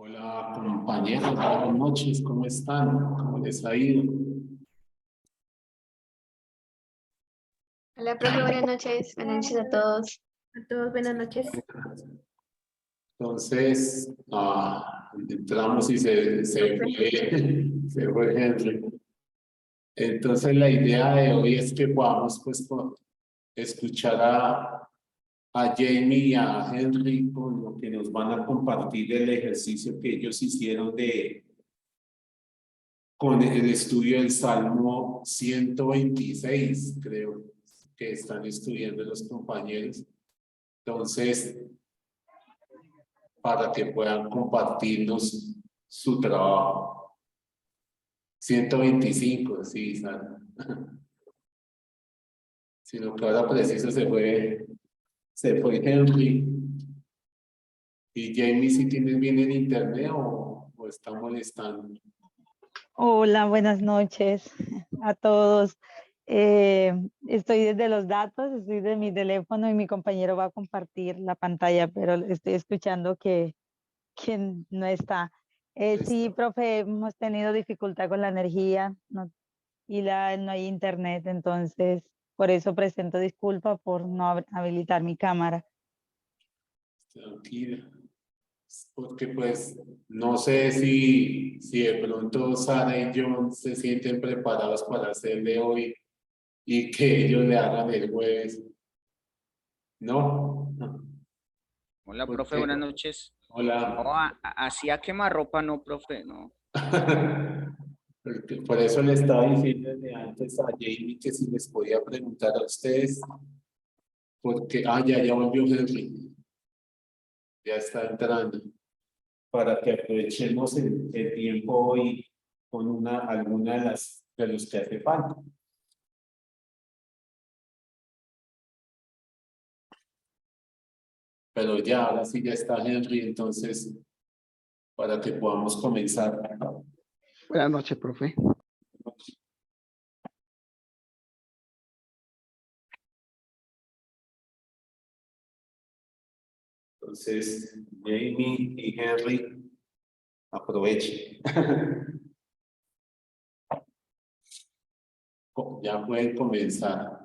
Hola compañeros, buenas noches, ¿cómo están? ¿Cómo les ha ido? Hola, profe, buenas noches. Buenas noches a todos. A todos, buenas noches. Entonces, entramos y se fue Henry. Entonces la idea de hoy es que podamos pues escuchar a Jamie y a Henry con lo que nos van a compartir el ejercicio que ellos hicieron con el estudio del Salmo 126, creo que están estudiando los compañeros. Entonces, para que puedan compartirnos su trabajo. 125, sí, Sara. Sino que ahora preciso se fue Henry. ¿Y Jamie, si tienes bien el internet o está molestando? Hola, buenas noches a todos. Estoy desde los datos, estoy de mi teléfono y mi compañero va a compartir la pantalla, pero estoy escuchando que no está. Sí, profe, hemos tenido dificultad con la energía y no hay internet, entonces por eso presento disculpa por no habilitar mi cámara. Tranquila. Porque pues no sé si de pronto Sara y John se sienten preparados para hacerle hoy y que ellos le hagan el jueves. ¿No? Hola, ¿Por profe, qué? buenas noches. Hola. No, así a quemarropa no, profe, no. Por eso le estaba diciendo desde antes a Jamie que si les podía preguntar a ustedes, porque, ya volvió Henry, ya está entrando, para que aprovechemos el tiempo hoy con alguna de los que hace falta. Pero ya, ahora sí ya está Henry, entonces, para que podamos comenzar. Buenas noches, profe. Entonces, Jamie y Henry, aprovechen. Ya pueden comenzar.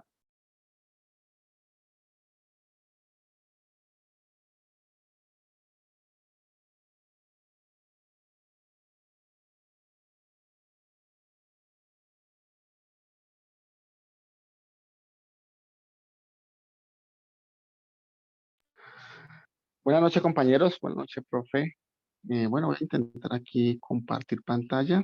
Buenas noches, compañeros. Buenas noches, profe. Bueno, voy a intentar aquí compartir pantalla.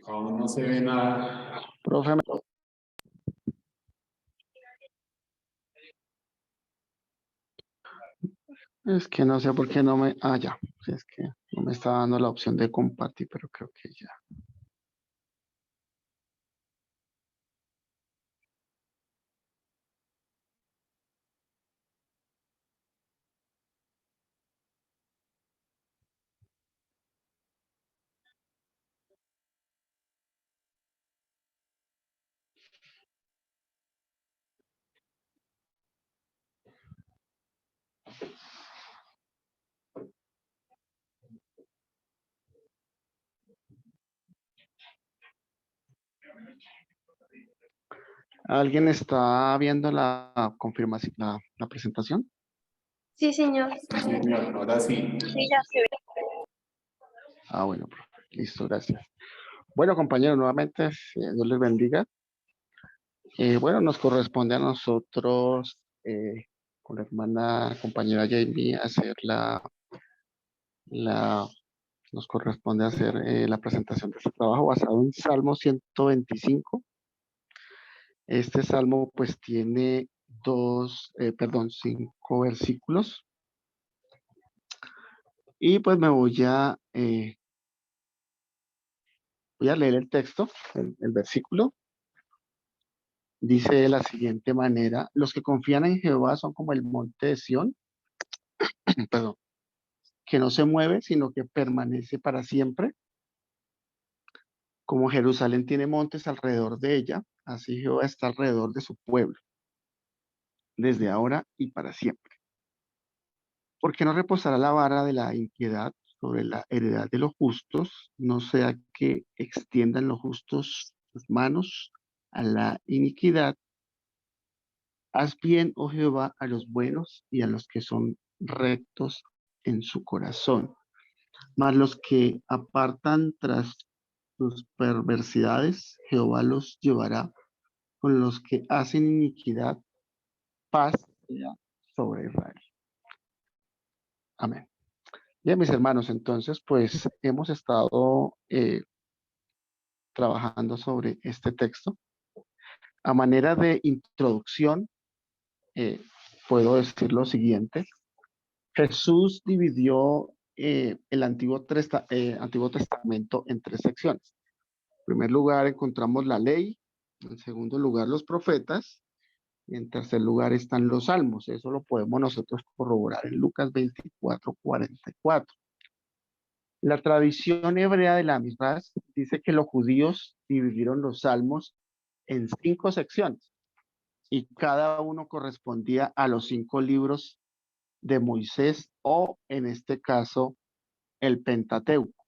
Aún no se ve nada. Profe, es que no sé por qué no me... ya. Es que no me está dando la opción de compartir, pero creo que ya. ¿Alguien está viendo la confirmación, la presentación? Sí, señor. Sí, señor, ahora sí. Sí, ya se ve. Bueno, profe. Listo, gracias. Bueno, compañeros, nuevamente, Dios les bendiga. Bueno, nos corresponde a nosotros, con la hermana compañera Jamie, hacer nos corresponde hacer la presentación de este trabajo basado en Salmo 125. Este salmo pues tiene 5 versículos. Y pues me voy a leer el texto, el versículo. Dice de la siguiente manera: los que confían en Jehová son como el monte de Sión, perdón, que no se mueve, sino que permanece para siempre. Como Jerusalén tiene montes alrededor de ella, así Jehová está alrededor de su pueblo, desde ahora y para siempre. Porque no reposará la vara de la impiedad sobre la heredad de los justos, no sea que extiendan los justos sus manos a la iniquidad. Haz bien, oh Jehová, a los buenos y a los que son rectos en su corazón. Mas los que apartan tras sus perversidades, Jehová los llevará. Con los que hacen iniquidad, paz sea sobre Israel. Amén. Bien, mis hermanos, entonces, pues hemos estado trabajando sobre este texto. A manera de introducción, puedo decir lo siguiente. Jesús dividió el Antiguo Testamento en 3 secciones. En primer lugar encontramos la ley, en segundo lugar los profetas, y en tercer lugar están los salmos. Eso lo podemos nosotros corroborar en Lucas 24:44. La tradición hebrea de la Midrash dice que los judíos dividieron los salmos en 5 secciones y cada uno correspondía a los 5 libros de Moisés, o en este caso el Pentateuco.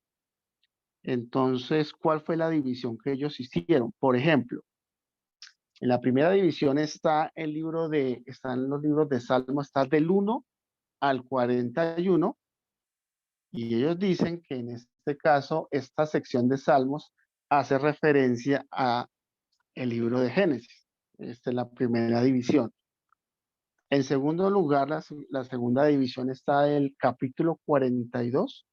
Entonces, ¿cuál fue la división que ellos hicieron? Por ejemplo, en la primera división están los libros de Salmos, está del 1 al 41, y ellos dicen que en este caso esta sección de Salmos hace referencia a el libro de Génesis. Esta es la primera división. En segundo lugar, la segunda división está del capítulo 42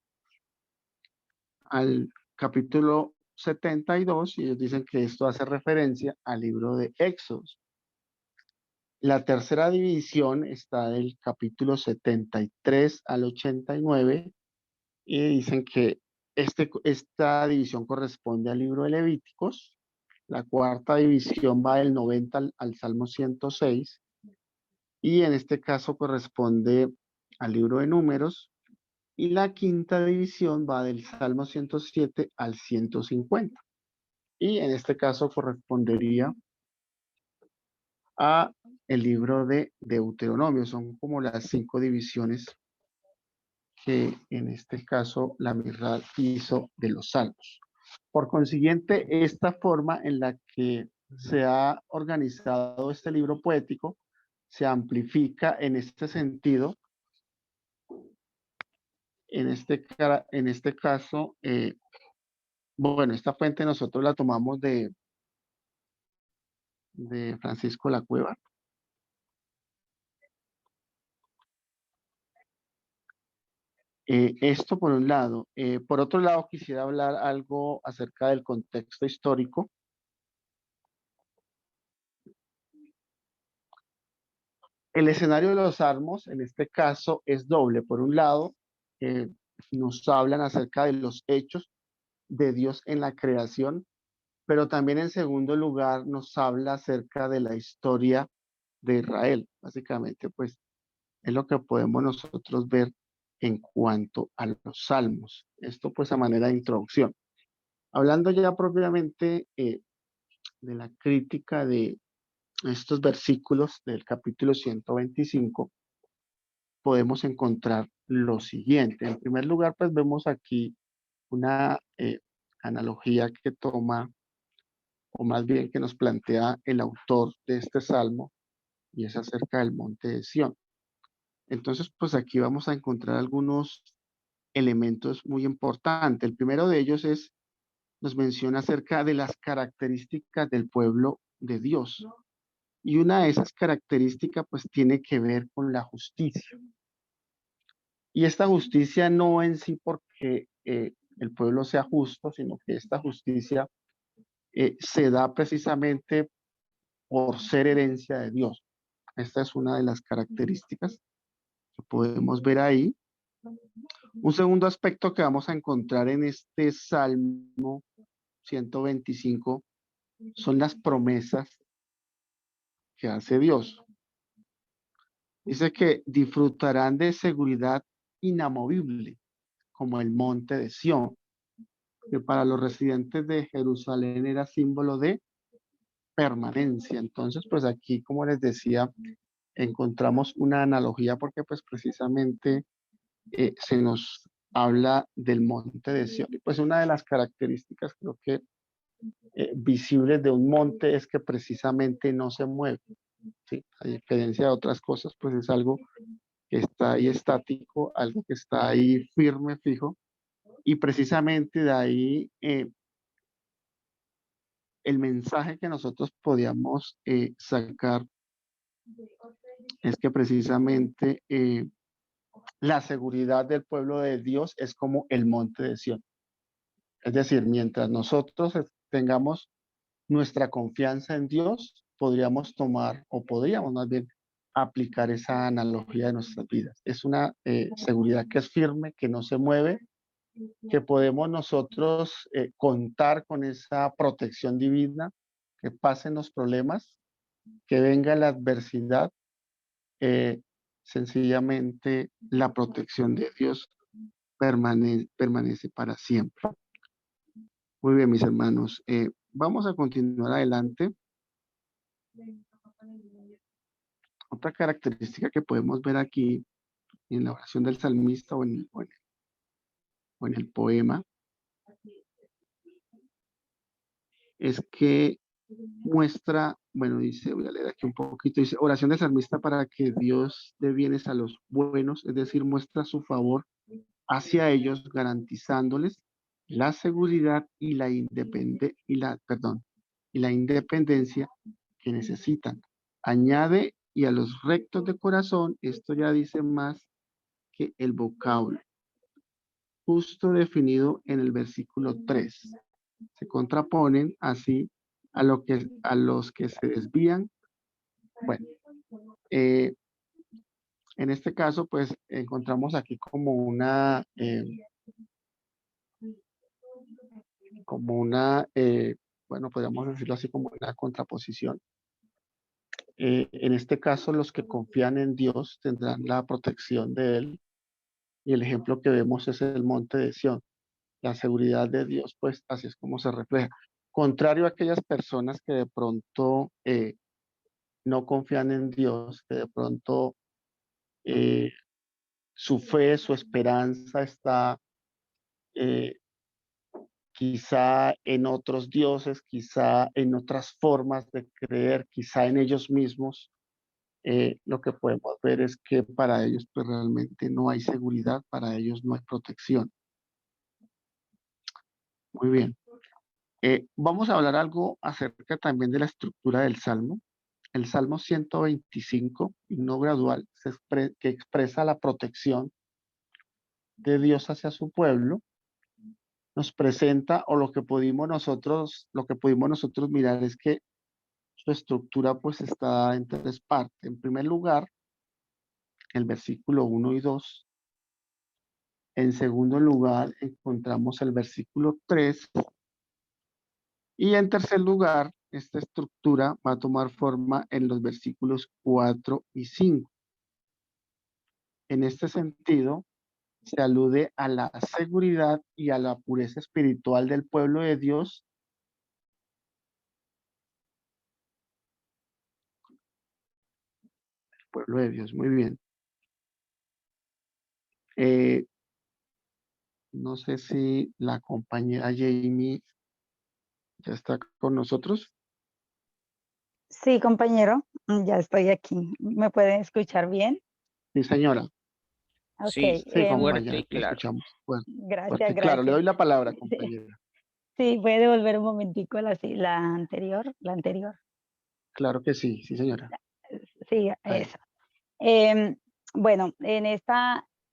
al capítulo 72, y ellos dicen que esto hace referencia al libro de Éxodo. La tercera división está del capítulo 73 al 89, y dicen que esta división corresponde al libro de Levíticos. La cuarta división va del 90 al Salmo 106, y en este caso corresponde al libro de Números. Y la quinta división va del Salmo 107 al 150. Y en este caso correspondería a el libro de Deuteronomio. Son como las 5 divisiones que en este caso la Midrash hizo de los salmos. Por consiguiente, esta forma en la que se ha organizado este libro poético se amplifica en este sentido. En este caso, bueno, esta fuente nosotros la tomamos de Francisco La Cueva. Esto por un lado. Por otro lado, quisiera hablar algo acerca del contexto histórico. El escenario de los Salmos, en este caso, es doble. Por un lado, nos hablan acerca de los hechos de Dios en la creación, pero también en segundo lugar nos habla acerca de la historia de Israel. Básicamente, pues, es lo que podemos nosotros ver en cuanto a los salmos. Esto pues a manera de introducción. Hablando ya propiamente de la crítica de estos versículos del capítulo 125, podemos encontrar lo siguiente. En primer lugar, pues vemos aquí una analogía que toma, o más bien que nos plantea el autor de este salmo, y es acerca del monte de Sión. Entonces, pues aquí vamos a encontrar algunos elementos muy importantes. El primero de ellos nos menciona acerca de las características del pueblo de Dios. Y una de esas características pues tiene que ver con la justicia. Y esta justicia no en sí porque el pueblo sea justo, sino que esta justicia se da precisamente por ser herencia de Dios. Esta es una de las características que podemos ver ahí. Un segundo aspecto que vamos a encontrar en este Salmo 125 son las promesas que hace Dios. Dice que disfrutarán de seguridad inamovible, como el monte de Sión, que para los residentes de Jerusalén era símbolo de permanencia. Entonces, pues aquí, como les decía, encontramos una analogía porque pues precisamente se nos habla del monte de Sión. Y pues una de las características creo que visibles de un monte es que precisamente no se mueve. ¿Sí? A diferencia de otras cosas, pues es algo que está ahí estático, algo que está ahí firme, fijo. Y precisamente de ahí el mensaje que nosotros podíamos sacar es que precisamente la seguridad del pueblo de Dios es como el monte de Sión. Es decir, mientras nosotros tengamos nuestra confianza en Dios, podríamos tomar, o podríamos más bien aplicar esa analogía de nuestras vidas. Es una seguridad que es firme, que no se mueve, que podemos nosotros contar con esa protección divina, que pasen los problemas, que venga la adversidad, sencillamente la protección de Dios permanece para siempre. Muy bien, mis hermanos. Vamos a continuar adelante. Otra característica que podemos ver aquí en la oración del salmista o en el poema es que muestra, bueno, dice, voy a leer aquí un poquito, dice, oración del salmista para que Dios dé bienes a los buenos, es decir, muestra su favor hacia ellos, garantizándoles la seguridad y la independencia que necesitan. Añade, y a los rectos de corazón, esto ya dice más que el vocablo, justo definido en el versículo 3. Se contraponen así a los que se desvían. Bueno, en este caso, pues encontramos aquí como una bueno, podríamos decirlo así como una contraposición. En este caso, los que confían en Dios tendrán la protección de Él. Y el ejemplo que vemos es el monte de Sión. La seguridad de Dios, pues así es como se refleja. Contrario a aquellas personas que de pronto no confían en Dios, que de pronto su fe, su esperanza está quizá en otros dioses, quizá en otras formas de creer, quizá en ellos mismos. Lo que podemos ver es que para ellos pues realmente no hay seguridad, para ellos no hay protección. Muy bien. Vamos a hablar algo acerca también de la estructura del Salmo. El Salmo 125, himno gradual, que expresa la protección de Dios hacia su pueblo, nos presenta, o lo que pudimos nosotros mirar es que su estructura pues está en tres partes. En primer lugar, el versículo 1 y 2. En segundo lugar, encontramos el versículo 3. Y en tercer lugar, esta estructura va a tomar forma en los versículos 4 y 5. En este sentido, se alude a la seguridad y a la pureza espiritual del pueblo de Dios. El pueblo de Dios, muy bien. No sé si la compañera Jamie ya está con nosotros. Sí, compañero, ya estoy aquí. ¿Me pueden escuchar bien? Sí, señora. Sí, Ok, Sí, em, fuerte compañera, y la claro. escuchamos. Bueno, gracias, fuerte y claro. Le gracias. doy la palabra, Sí, compañera. sí, puede devolver un momentico la anterior, la anterior. Claro que sí, sí, señora. Sí, Ahí. esa. Bueno,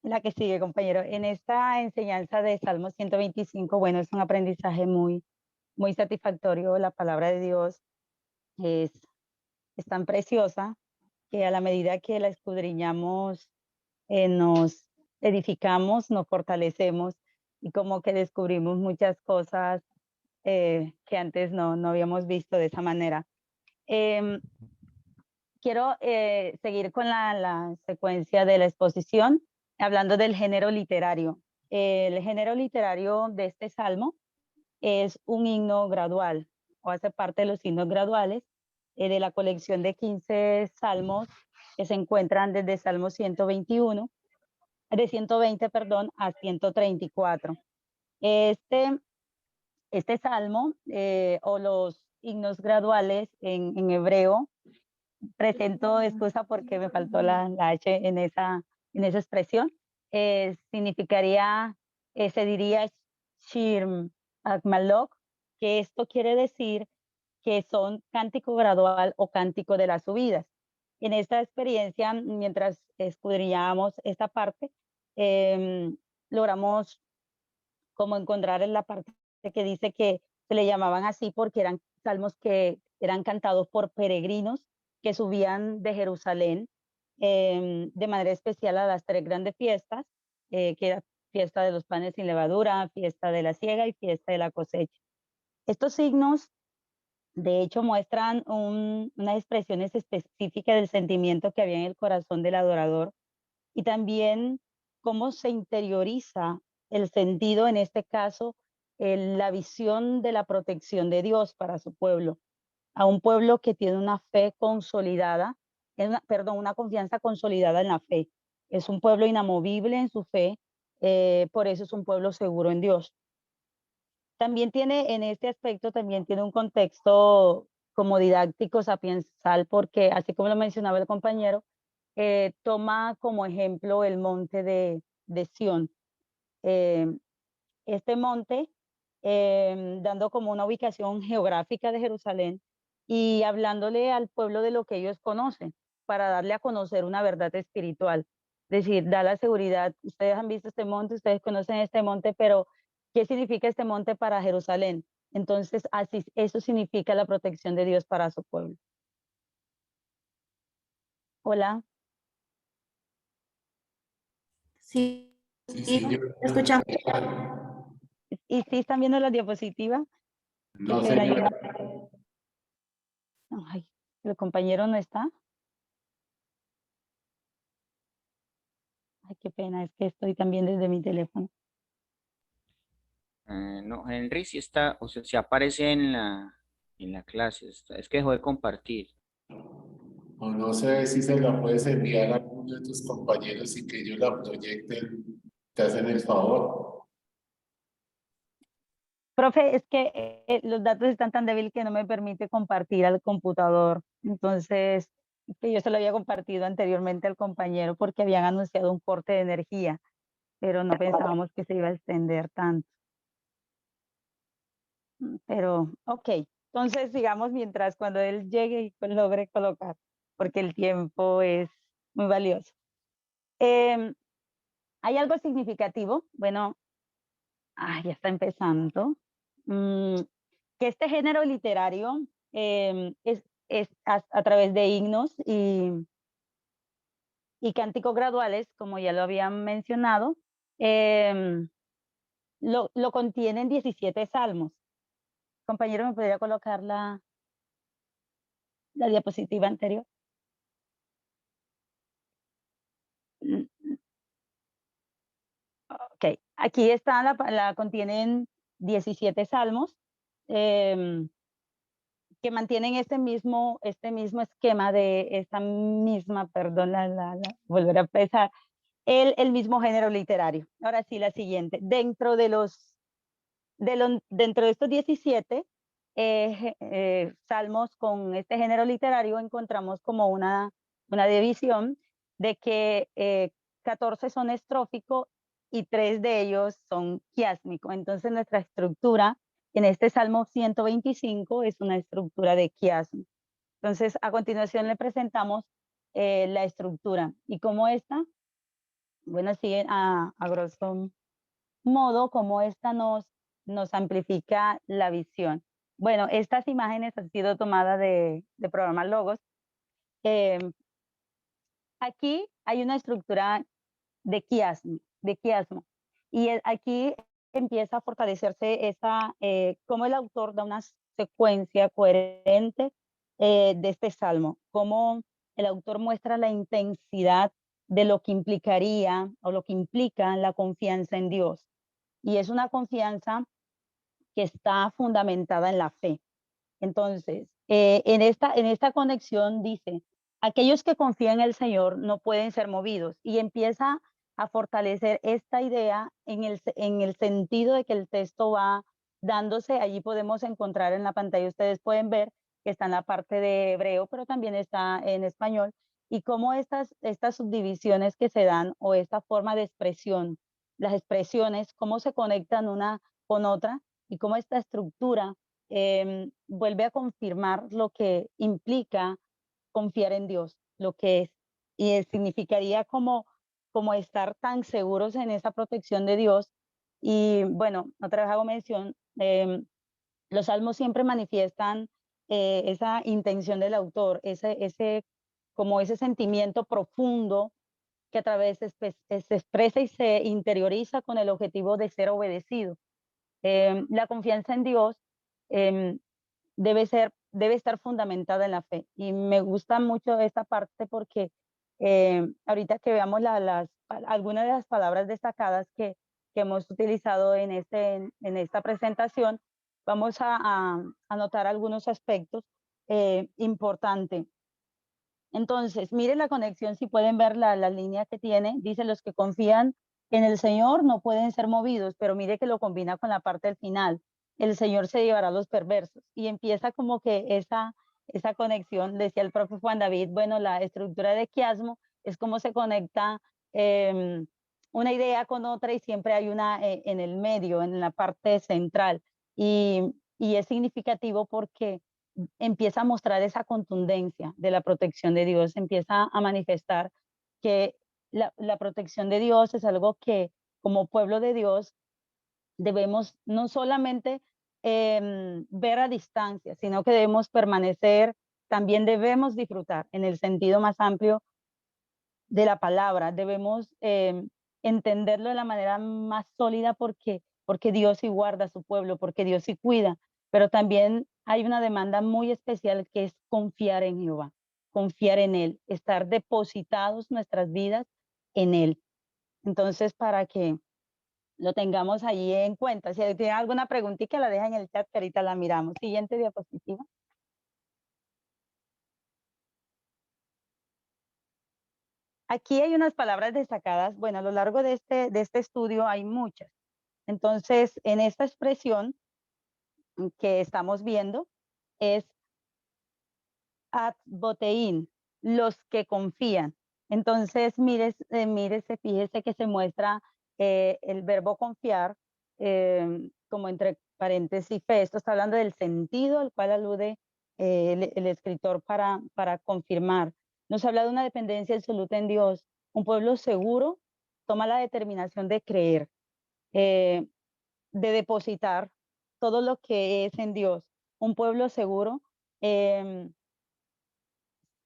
la que sigue, compañero, en esta enseñanza de Salmo 125, bueno, es un aprendizaje muy satisfactorio. La palabra de Dios es, es tan preciosa que a la medida que la escudriñamos, nos edificamos, nos fortalecemos y como que descubrimos muchas cosas que antes no habíamos visto de esa manera. Em, Quiero seguir con la secuencia de la exposición, hablando del género literario. El género literario de este salmo es un himno gradual, o hace parte de los himnos graduales de la colección de 15 salmos que se encuentran desde Salmo 121, de 120, perdón, a 134. Este salmo, o los himnos graduales en hebreo, presento excusa porque me faltó la H en esa expresión. Significaría, se diría Shir Akmalok, que esto quiere decir que son cántico gradual o cántico de las subidas. En esta experiencia, mientras escudriñábamos esta parte, logramos como encontrar en la parte que dice que se le llamaban así porque eran salmos que eran cantados por peregrinos que subían de Jerusalén de manera especial a las 3 grandes fiestas, que era fiesta de los panes sin levadura, fiesta de la siega y fiesta de la cosecha. Estos signos, de hecho, muestran unas expresiones específicas del sentimiento que había en el corazón del adorador y también cómo se interioriza el sentido, en este caso, la visión de la protección de Dios para su pueblo, a un pueblo que tiene una fe consolidada, una confianza consolidada en la fe. Es un pueblo inamovible en su fe, por eso es un pueblo seguro en Dios. También tiene, en este aspecto, también tiene un contexto como didáctico, sapiensal, porque así como lo mencionaba el compañero, toma como ejemplo el monte de Sión. Eh, este monte, dando como una ubicación geográfica de Jerusalén y hablándole al pueblo de lo que ellos conocen, para darle a conocer una verdad espiritual. Es decir, da la seguridad, ustedes han visto este monte, ustedes conocen este monte, pero ¿qué significa este monte para Jerusalén? Entonces, así, eso significa la protección de Dios para su pueblo. Hola. Sí, Sí, sí, sí, yo. escuchamos. ¿Y sí están viendo las diapositivas? Qué No, pena, señora. ay, el compañero no está. Ay, qué pena, es que estoy también desde mi teléfono. No, Henry sí está, o sea, sí aparece en la clase, es que dejó de compartir. O no sé si se la puedes enviar a alguno de tus compañeros y que ellos la proyecten, te hacen el favor. Profe, es que los datos están tan débiles que no me permite compartir al computador. Entonces, que yo se lo había compartido anteriormente al compañero porque habían anunciado un corte de energía, pero no pensábamos que se iba a extender tanto. Pero, ok. Entonces, sigamos mientras cuando él llegue y pues logre colocar, porque el tiempo es muy valioso. ¿Hay algo significativo? Bueno, ya está empezando. Que este género literario es a través de himnos y cánticos graduales, como ya lo habían mencionado, em, lo contienen 17 salmos. Compañero, ¿me podría colocar la diapositiva anterior? Mm, Ok, aquí está, la contienen 17 salmos. em, que mantienen este mismo esquema de esta misma, perdón, volver a empezar, el mismo género literario. Ahora sí, la siguiente. Dentro de estos 17 salmos con este género literario encontramos como una división de que 14 son estrófico y 3 de ellos son quiásmico. Entonces nuestra estructura en este Salmo 125 es una estructura de quiasmo. Entonces a continuación le presentamos la estructura. ¿Y cómo está? Bueno, sigue a grosso modo, cómo esta nos amplifica la visión. Bueno, estas imágenes han sido tomadas de programa Logos. Aquí hay una estructura de quiasmo. Y aquí empieza a fortalecerse esa, cómo el autor da una secuencia coherente de este salmo, cómo el autor muestra la intensidad de lo que implicaría o lo que implica la confianza en Dios. Y es una confianza que está fundamentada en la fe. Entonces, en esta conexión dice, aquellos que confían en el Señor no pueden ser movidos, y empieza a fortalecer esta idea en el sentido de que el texto va dándose. Allí podemos encontrar en la pantalla, ustedes pueden ver que está en la parte de hebreo, pero también está en español, y cómo estas subdivisiones que se dan, o esta forma de expresión, las expresiones, cómo se conectan una con otra, y cómo esta estructura vuelve a confirmar lo que implica confiar en Dios, lo que es, y significaría como estar tan seguros en esa protección de Dios. Y bueno, otra vez hago mención, los salmos siempre manifiestan esa intención del autor, como ese sentimiento profundo que a través se expresa y se interioriza con el objetivo de ser obedecido. La confianza en Dios em, debe estar fundamentada en la fe. Y me gusta mucho esta parte porque ahorita que veamos algunas de las palabras destacadas que hemos utilizado en esta presentación, vamos a notar algunos aspectos importantes. Entonces, miren la conexión, si pueden ver la línea que tiene. Dice, los que confían en el Señor no pueden ser movidos, pero mire que lo combina con la parte del final. El Señor se llevará a los perversos. Y empieza como que esa conexión, decía el propio Juan David, bueno, la estructura de quiasmo es como se conecta una idea con otra, y siempre hay una en el medio, en la parte central. Y es significativo porque empieza a mostrar esa contundencia de la protección de Dios, empieza a manifestar que la protección de Dios es algo que como pueblo de Dios debemos no solamente ver a distancia, sino que debemos permanecer, también debemos disfrutar en el sentido más amplio de la palabra, debemos entenderlo de la manera más sólida porque Dios sí guarda a su pueblo, porque Dios sí cuida, pero también hay una demanda muy especial que es confiar en Jehová, confiar en Él, estar depositados nuestras vidas en Él. Entonces, para que lo tengamos ahí en cuenta, si tienen alguna preguntita, la dejan en el chat que ahorita la miramos. Siguiente diapositiva. Aquí hay unas palabras destacadas. Bueno, a lo largo de este estudio hay muchas. Entonces, en esta expresión que estamos viendo es ad botein, los que confían. Entonces, mírese, fíjese que se muestra el verbo confiar como entre paréntesis fe. Esto está hablando del sentido al cual alude el escritor para confirmar. Nos habla de una dependencia absoluta en Dios. Un pueblo seguro toma la determinación de creer, de depositar todo lo que es en Dios. Un pueblo seguro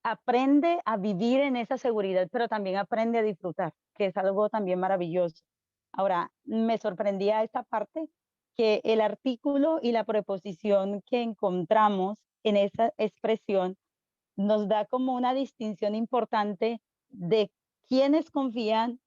aprende a vivir en esa seguridad, pero también aprende a disfrutar, que es algo también maravilloso. Ahora, me sorprendía esta parte, que el artículo y la preposición que encontramos en esa expresión nos da como una distinción importante de quiénes confían,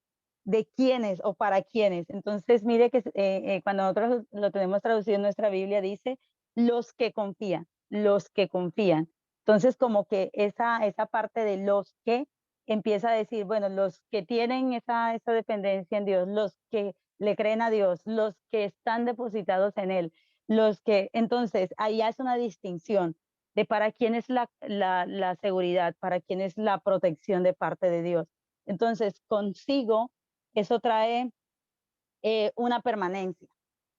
de quiénes o para quiénes. Entonces, mire que cuando nosotros lo tenemos traducido en nuestra Biblia, dice los que confían, los que confían. Entonces, como que esa parte de los que empieza a decir, bueno, los que tienen esa dependencia en Dios, los que le creen a Dios, los que están depositados en Él, los que, entonces, ahí hace una distinción de para quién es la seguridad, para quién es la protección de parte de Dios. Entonces, consigo, eso trae una permanencia,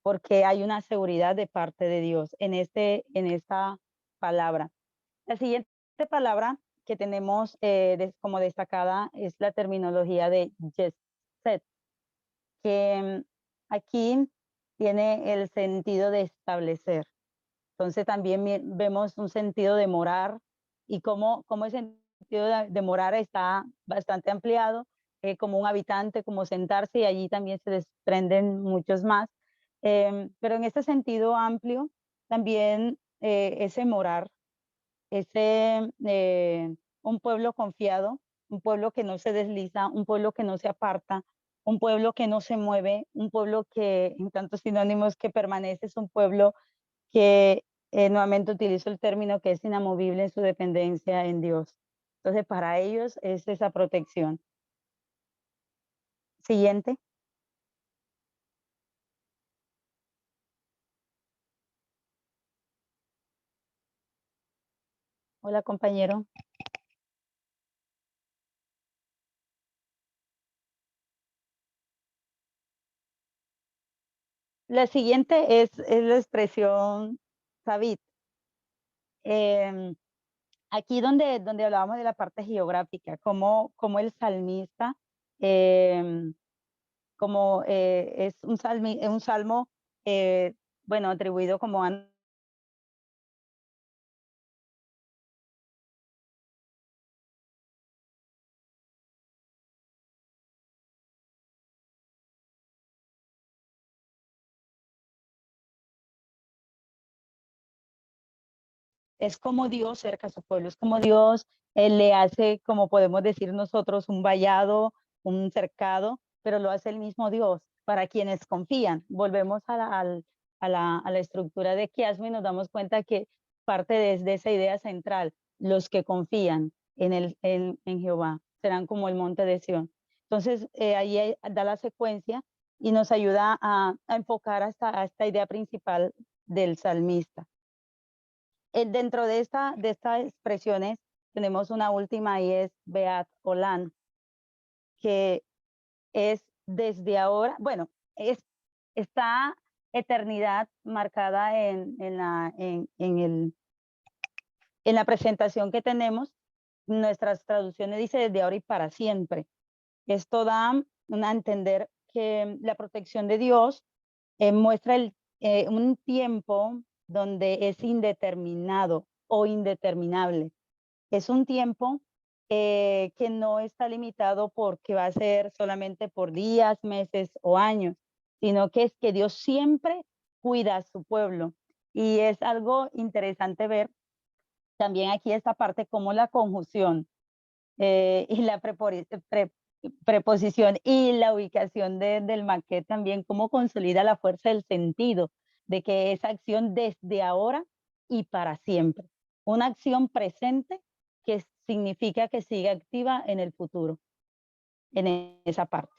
porque hay una seguridad de parte de Dios en esta palabra. La siguiente palabra que tenemos como destacada es la terminología de Yeset, que aquí tiene el sentido de establecer. Entonces también vemos un sentido de morar y cómo el sentido de morar está bastante ampliado, como un habitante, como sentarse, y allí también se desprenden muchos más. Pero en este sentido amplio, también ese morar, un pueblo confiado, un pueblo que no se desliza, un pueblo que no se aparta, un pueblo que no se mueve, un pueblo que, en tantos sinónimos, que permanece, es un pueblo que nuevamente utilizo el término, que es inamovible en su dependencia en Dios. Entonces, para ellos es esa protección. Siguiente. Hola, compañero. La siguiente es la expresión sabit. Aquí donde hablábamos de la parte geográfica, como el salmista, como es un salmo, bueno, atribuido como es como Dios cerca a su pueblo, es como Dios le hace, como podemos decir nosotros, un vallado, un cercado, pero lo hace el mismo Dios para quienes confían. Volvemos a la estructura de Quiasmo y nos damos cuenta que parte desde esa idea central, los que confían en Jehová serán como el monte de Sión. Entonces, ahí da la secuencia y nos ayuda a enfocar a esta idea principal del salmista. Dentro de estas expresiones tenemos una última y es Beat Olam, que es desde ahora, bueno, está eternidad marcada en la presentación que tenemos. Nuestras traducciones dice desde ahora y para siempre. Esto da a entender que la protección de Dios muestra un tiempo donde es indeterminado o indeterminable. Es un tiempo que no está limitado porque va a ser solamente por días, meses o años, sino que es que Dios siempre cuida a su pueblo. Y es algo interesante ver también aquí esta parte como la conjunción y la preposición y la ubicación del maquet también, cómo consolida la fuerza del sentido de que esa acción desde ahora y para siempre. Una acción presente que significa que sigue activa en el futuro, en esa parte.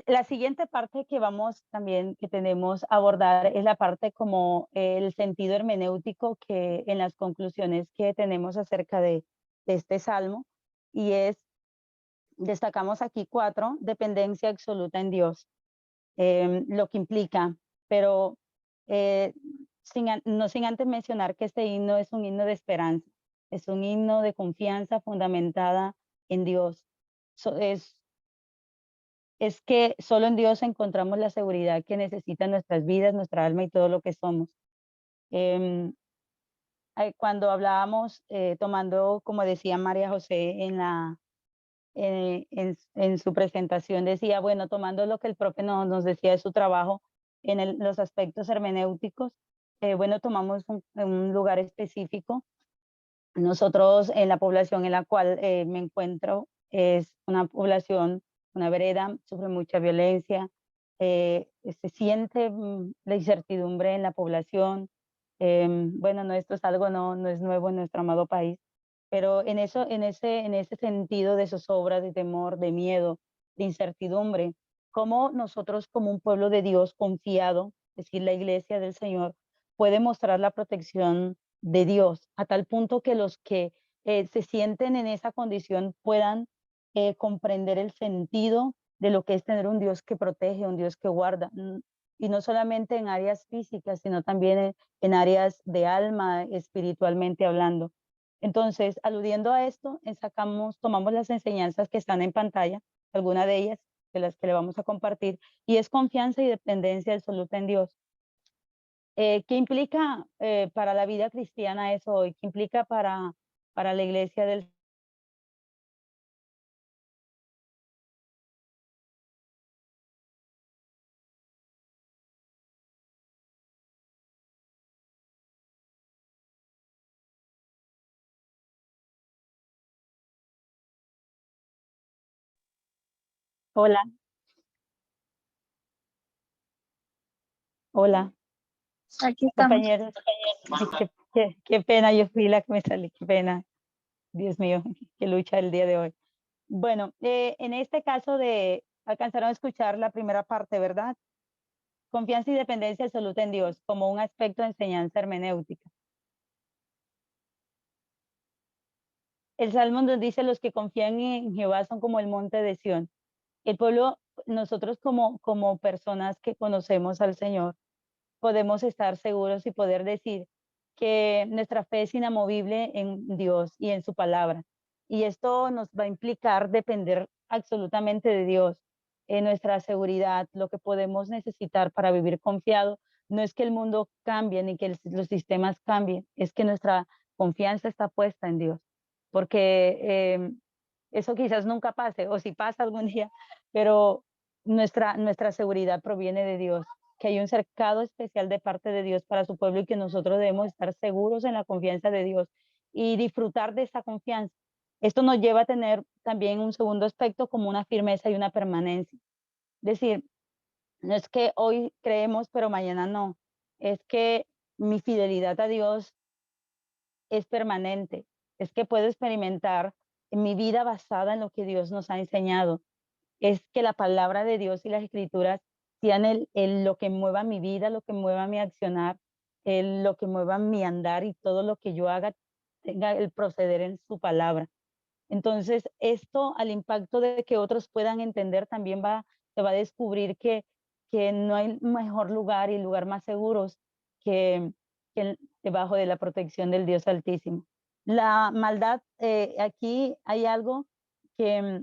La siguiente parte que vamos también, que tenemos a abordar es la parte como el sentido hermenéutico que en las conclusiones que tenemos acerca de este salmo, y es, destacamos aquí 4, dependencia absoluta en Dios, lo que implica, pero no sin antes mencionar que este himno es un himno de esperanza, es un himno de confianza fundamentada en Dios. Es que solo en Dios encontramos la seguridad que necesitan nuestras vidas, nuestra alma y todo lo que somos. Cuando hablábamos, tomando, como decía María José en su presentación, decía, bueno, tomando lo que el profe nos decía de su trabajo en los aspectos hermenéuticos, bueno, tomamos un lugar específico. Nosotros en la población en la cual me encuentro es una población, una vereda, sufre mucha violencia, se siente la incertidumbre en la población. Bueno, no, esto es algo, no es nuevo en nuestro amado país, pero en ese sentido de zozobra, de temor, de miedo, de incertidumbre, cómo nosotros como un pueblo de Dios confiado, es decir, la iglesia del Señor, puede mostrar la protección de Dios, a tal punto que los que se sienten en esa condición puedan comprender el sentido de lo que es tener un Dios que protege, un Dios que guarda, y no solamente en áreas físicas, sino también en áreas de alma, espiritualmente hablando. Entonces, aludiendo a esto, tomamos las enseñanzas que están en pantalla, alguna de ellas, de las que le vamos a compartir, y es confianza y dependencia absoluta en Dios. ¿Qué implica para la vida cristiana eso hoy? ¿Qué implica para la iglesia del Hola, hola, Aquí estamos. compañeros. Ay, qué pena, yo fui la que me salí, qué pena. Dios mío, qué lucha el día de hoy. Bueno, en este caso alcanzaron a escuchar la primera parte, ¿verdad? Confianza y dependencia absoluta en Dios como un aspecto de enseñanza hermenéutica. El Salmo nos dice: los que confían en Jehová son como el monte de Sión. El pueblo, nosotros como personas que conocemos al Señor, podemos estar seguros y poder decir que nuestra fe es inamovible en Dios y en su palabra. Y esto nos va a implicar depender absolutamente de Dios, en nuestra seguridad, lo que podemos necesitar para vivir confiado. No es que el mundo cambie ni que los sistemas cambien, es que nuestra confianza está puesta en Dios. Porque eso quizás nunca pase, o si pasa algún día, pero nuestra seguridad proviene de Dios, que hay un cercado especial de parte de Dios para su pueblo y que nosotros debemos estar seguros en la confianza de Dios y disfrutar de esa confianza. Esto nos lleva a tener también un segundo aspecto como una firmeza y una permanencia. Es decir, no es que hoy creemos pero mañana no, es que mi fidelidad a Dios es permanente, es que puedo experimentar mi vida basada en lo que Dios nos ha enseñado, es que la palabra de Dios y las escrituras sean lo que mueva mi vida, lo que mueva mi accionar, lo que mueva mi andar y todo lo que yo haga tenga el proceder en su palabra. Entonces, esto al impacto de que otros puedan entender también se va a descubrir que no hay mejor lugar y lugar más seguros que debajo de la protección del Dios Altísimo. La maldad, aquí hay algo que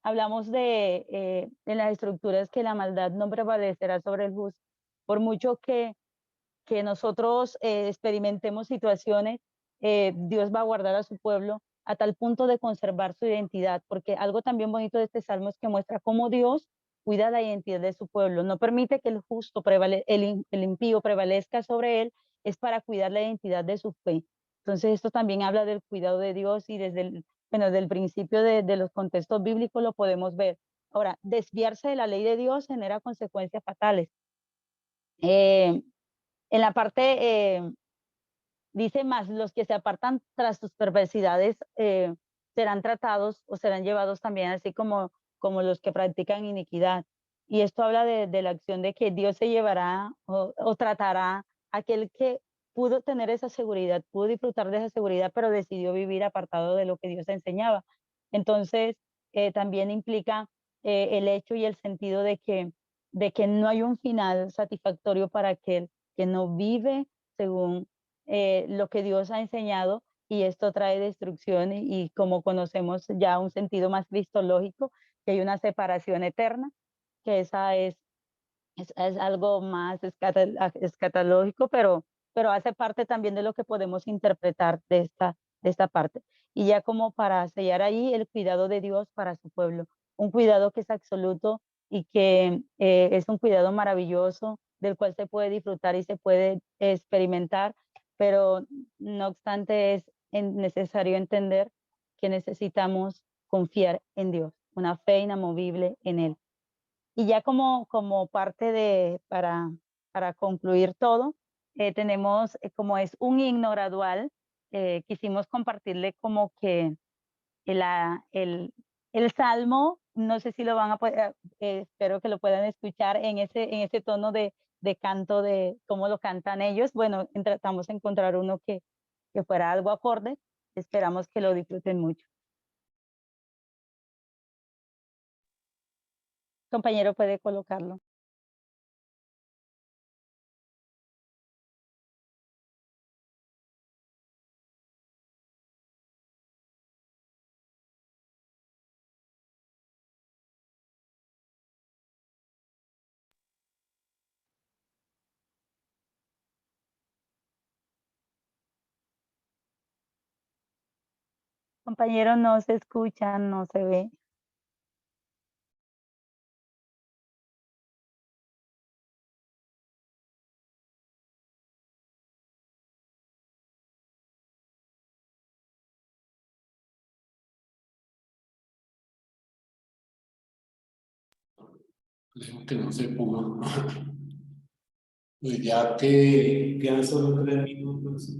hablamos en las estructuras que la maldad no prevalecerá sobre el justo. Por mucho que nosotros experimentemos situaciones, Dios va a guardar a su pueblo a tal punto de conservar su identidad, porque algo también bonito de este salmo es que muestra cómo Dios cuida la identidad de su pueblo, no permite que el justo, el impío prevalezca sobre él, es para cuidar la identidad de su fe. Entonces esto también habla del cuidado de Dios y del principio de los contextos bíblicos lo podemos ver. Ahora, desviarse de la ley de Dios genera consecuencias fatales. En la parte dice más, los que se apartan tras sus perversidades serán tratados o serán llevados también así como los que practican iniquidad. Y esto habla de la acción de que Dios se llevará o tratará a aquel que pudo tener esa seguridad, pudo disfrutar de esa seguridad, pero decidió vivir apartado de lo que Dios enseñaba. Entonces, también implica el hecho y el sentido de que no hay un final satisfactorio para aquel que no vive según lo que Dios ha enseñado, y esto trae destrucción y como conocemos ya un sentido más cristológico, que hay una separación eterna, que esa es algo más escatológico, pero hace parte también de lo que podemos interpretar de esta parte. Y ya como para sellar ahí el cuidado de Dios para su pueblo, un cuidado que es absoluto y que es un cuidado maravilloso del cual se puede disfrutar y se puede experimentar, pero no obstante es necesario entender que necesitamos confiar en Dios, una fe inamovible en Él. Y ya como parte para concluir todo, tenemos como es un himno gradual, quisimos compartirle como que el salmo, no sé si lo van a poder, espero que lo puedan escuchar en ese tono de canto de cómo lo cantan ellos. Bueno, tratamos de encontrar uno que fuera algo acorde, esperamos que lo disfruten mucho. Compañero puede colocarlo. Compañero, no se escucha, no se ve. Creo que no se pudo. Pues ya que quedan solo 3 minutos,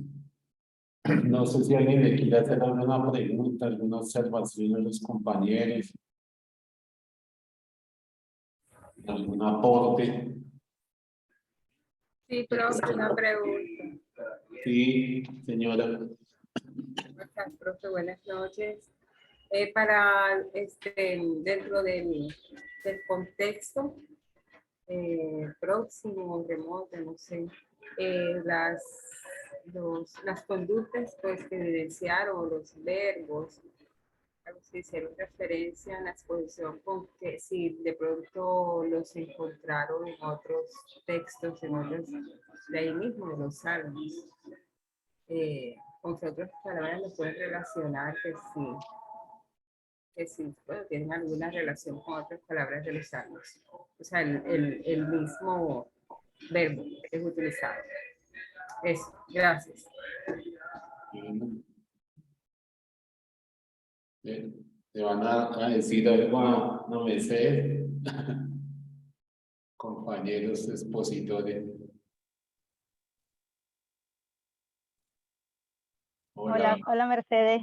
no sé si alguien le quiere hacer alguna pregunta, alguna observación a los compañeros, algún aporte. Sí, profe, una pregunta. Sí, señora. ¿Cómo estás, profe? Buenas noches. Para dentro del contexto próximo, remoto, no sé, las conductas pues, que evidenciaron, los verbos, a los que hicieron referencia en la exposición, con que si de pronto los encontraron en otros textos, en otros, de ahí mismo, de los salmos. Con que otras palabras lo pueden relacionar, que sí, bueno, tienen alguna relación con otras palabras de los salmos. O sea, el mismo verbo que es utilizado. Eso, gracias. ¿Te van a decir algo a no me sé? Compañeros expositores. Hola, hola Mercedes.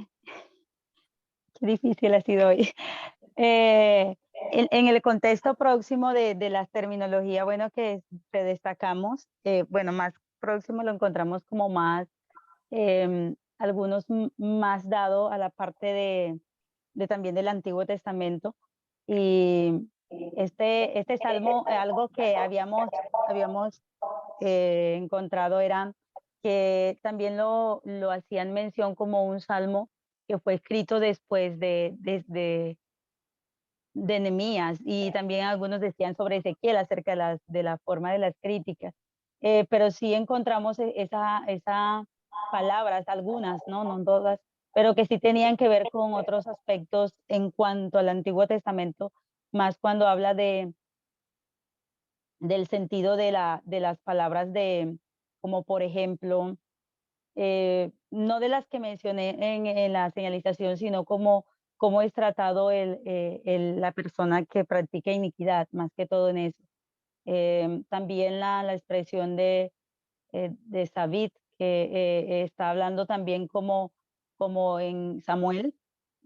Qué difícil ha sido hoy. En el contexto próximo de las terminologías, bueno, que destacamos, bueno, más próximo lo encontramos como más, algunos más dado a la parte de también del Antiguo Testamento. Y este salmo, algo que habíamos encontrado era que también lo hacían mención como un salmo que fue escrito después de Nehemías, y también algunos decían sobre Ezequiel acerca de la forma de las críticas. Pero sí encontramos esa palabras, algunas, ¿no? No todas, pero que sí tenían que ver con otros aspectos en cuanto al Antiguo Testamento, más cuando habla del sentido de las palabras como por ejemplo, no de las que mencioné en la señalización, sino como cómo es tratado la persona que practica iniquidad, más que todo en eso. También la expresión de David, que está hablando también como en Samuel,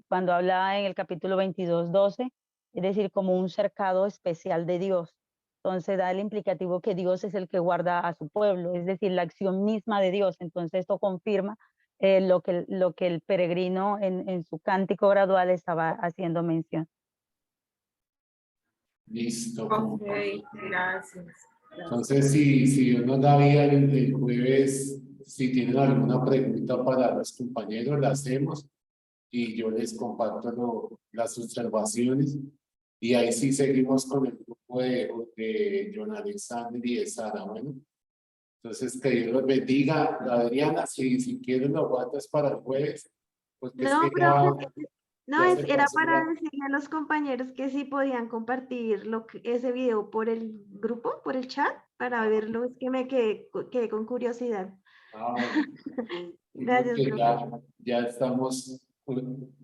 cuando habla en el capítulo 22:12, es decir, como un cercado especial de Dios. Entonces da el implicativo que Dios es el que guarda a su pueblo, es decir, la acción misma de Dios. Entonces esto confirma lo que el peregrino en su cántico gradual estaba haciendo mención. Listo. Ok, gracias. Entonces, si uno da vida el jueves, si tienen alguna pregunta para los compañeros, la hacemos y yo les comparto las observaciones. Y ahí sí seguimos con el grupo de John Alexander y de Sara. Bueno, entonces que Dios los bendiga. Adriana, si quieres lo guardas para el jueves, porque es No, que profe, ya se era pasó para la- decirle a los compañeros que sí podían compartir ese video por el grupo, por el chat, para verlo. Es que me quedé con curiosidad. bueno. Gracias, Porque profe. ya estamos con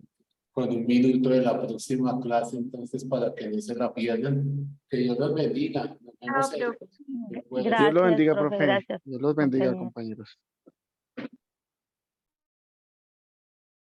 1 minuto de la próxima clase, entonces para que no se la pierdan, que Dios los bendiga. Nos Chao, vemos el profe. jueves. Dios los Gracias, bendiga, profe, profe. gracias, Dios los bendiga, compañero. compañeros.